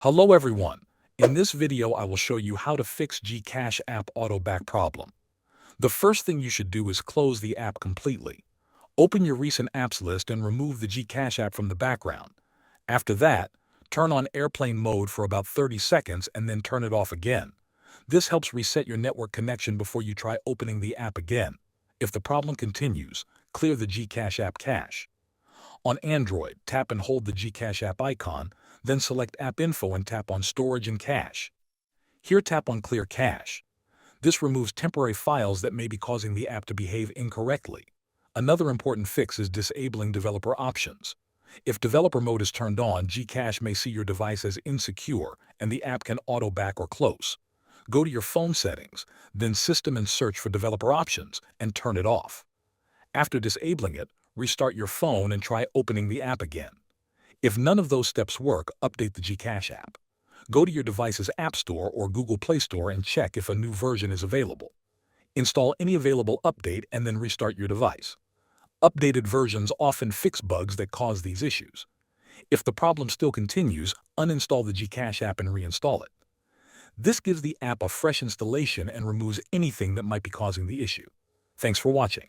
Hello everyone. In this video I will show you how to fix GCash app auto back problem. The first thing you should do is close the app completely. Open your recent apps list and remove the GCash app from the background. After that, turn on airplane mode for about 30 seconds and then turn it off again. This helps reset your network connection before you try opening the app again. If the problem continues, clear the GCash app cache. On Android, tap and hold the GCash app icon, then select App Info and tap on Storage and Cache. Here tap on Clear Cache. This removes temporary files that may be causing the app to behave incorrectly. Another important fix is disabling developer options. If developer mode is turned on, GCash may see your device as insecure and the app can auto back or close. Go to your phone settings, then System and search for developer options and turn it off. After disabling it, restart your phone and try opening the app again. If none of those steps work, update the GCash app. Go to your device's App Store or Google Play Store and check if a new version is available. Install any available update and then restart your device. Updated versions often fix bugs that cause these issues. If the problem still continues, uninstall the GCash app and reinstall it. This gives the app a fresh installation and removes anything that might be causing the issue. Thanks for watching.